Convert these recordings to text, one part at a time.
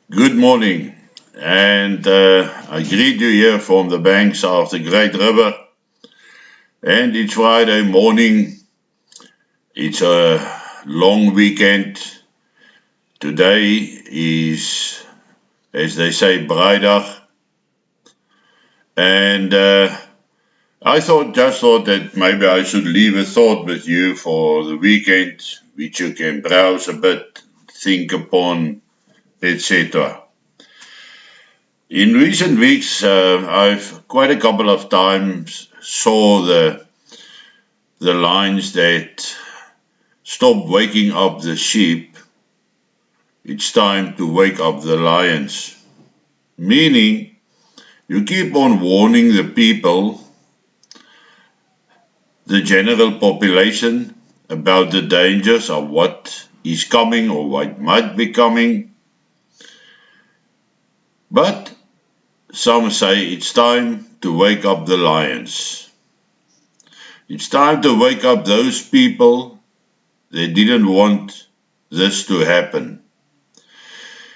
Good morning, and I greet you here from the banks of the Great River. And it's Friday morning. It's a long weekend. Today is, as they say, Vrijdag, and I thought that maybe I should leave a thought with you for the weekend, which you can browse a bit, think upon, etc. In recent weeks, I've quite a couple of times saw the lines that stop waking up the sheep. It's time to wake up the lions. Meaning, you keep on warning the people, the general population, about the dangers of what is coming or what might be coming. But some say it's time to wake up the lions. It's time to wake up those people that didn't want this to happen.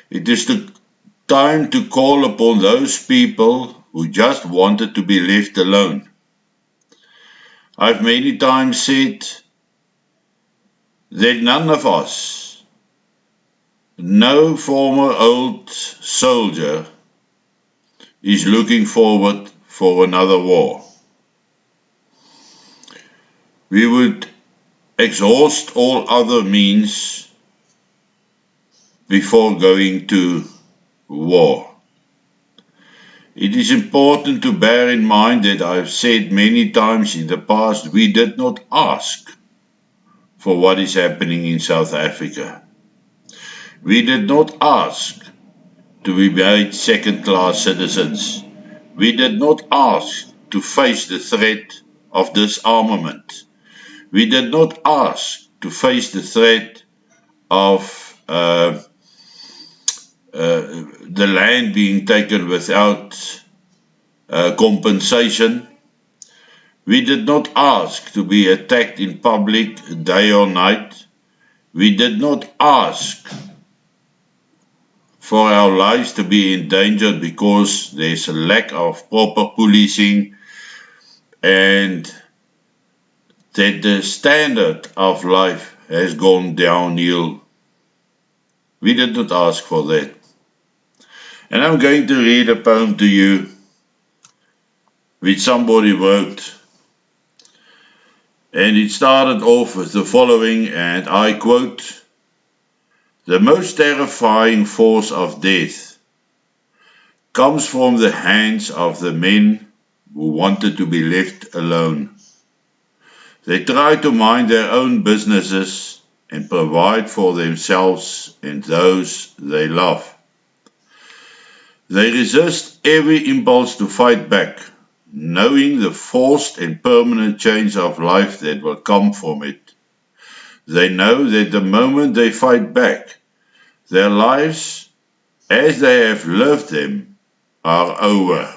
It is the time to call upon those people who just wanted to be left alone. I've many times said that none of us, no former old soldier, is looking forward for another war. We would exhaust all other means before going to war. It is important to bear in mind that I've said many times in the past we did not ask for what is happening in South Africa. We did not ask to be made second-class citizens. We did not ask to face the threat of disarmament. We did not ask to face the threat of the land being taken without compensation. We did not ask to be attacked in public day or night. We did not ask for our lives to be endangered because there's a lack of proper policing and that the standard of life has gone downhill. We did not ask for that. And I'm going to read a poem to you which somebody wrote. And it started off with the following, and I quote, "The most terrifying force of death comes from the hands of the men who wanted to be left alone. They try to mind their own businesses and provide for themselves and those they love. They resist every impulse to fight back, knowing the forced and permanent change of life that will come from it. They know that the moment they fight back, their lives, as they have lived them, are over.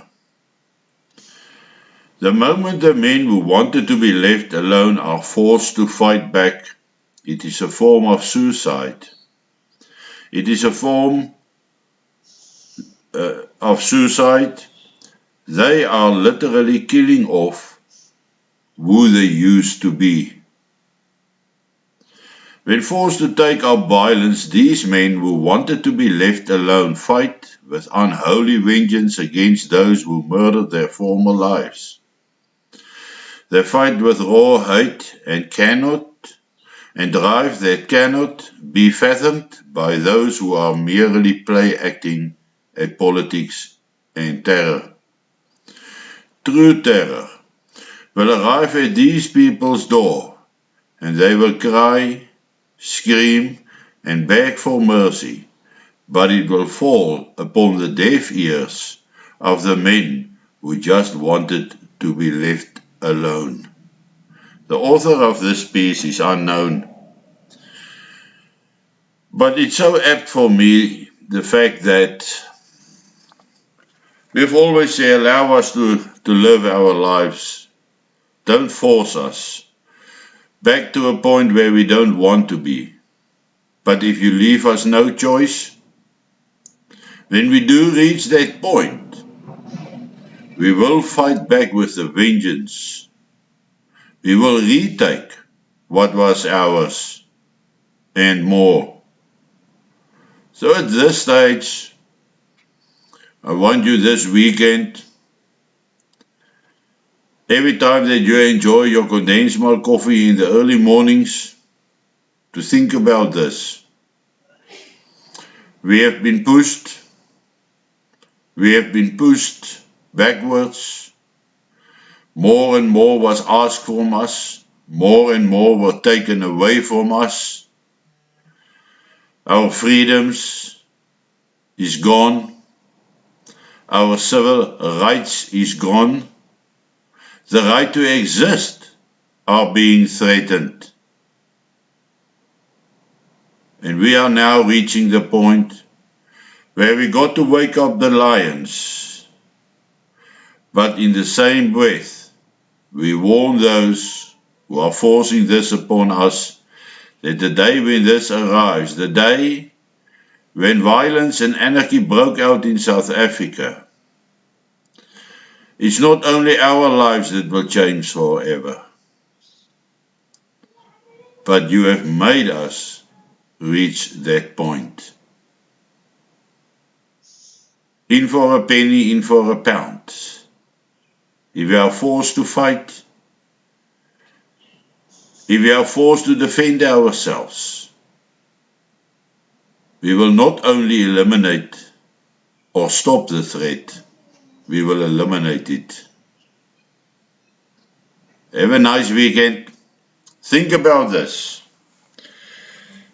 The moment the men who wanted to be left alone are forced to fight back, it is a form of suicide. It is a form of suicide. They are literally killing off who they used to be. When forced to take up violence, these men who wanted to be left alone fight with unholy vengeance against those who murdered their former lives. They fight with raw hate and drive that cannot be fathomed by those who are merely play acting at politics and terror. True terror will arrive at these people's door, and they will cry, scream, and beg for mercy, but it will fall upon the deaf ears of the men who just wanted to be left alone." The author of this piece is unknown, but it's so apt for me, the fact that we've always said, allow us to live our lives. Don't force us back to a point where we don't want to be. But if you leave us no choice, When we do reach that point, we will fight back with a vengeance. We will retake what was ours and more. So at this stage, I want you this weekend, every time that you enjoy your condensed milk coffee in the early mornings, to think about this. We have been pushed backwards. More and more was asked from us. More and more were taken away from us. Our freedoms is gone. Our civil rights is gone. The right to exist are being threatened. And we are now reaching the point where we got to wake up the lions. But in the same breath, we warn those who are forcing this upon us that the day when this arrives, the day when violence and anarchy broke out in South Africa, it's not only our lives that will change forever, but you have made us reach that point. In for a penny, in for a pound. If we are forced to fight, if we are forced to defend ourselves, we will not only eliminate or stop the threat, we will eliminate it. Have a nice weekend. Think about this.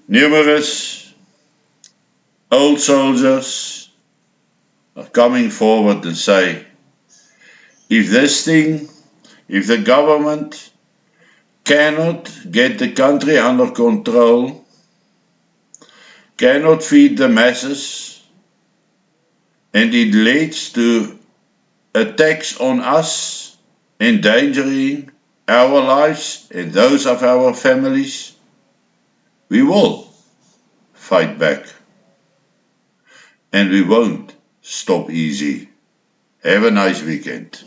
Numerous old soldiers are coming forward and say, if the government cannot get the country under control, cannot feed the masses, and it leads to attacks on us, endangering our lives and those of our families, we will fight back. And we won't stop easy. Have a nice weekend.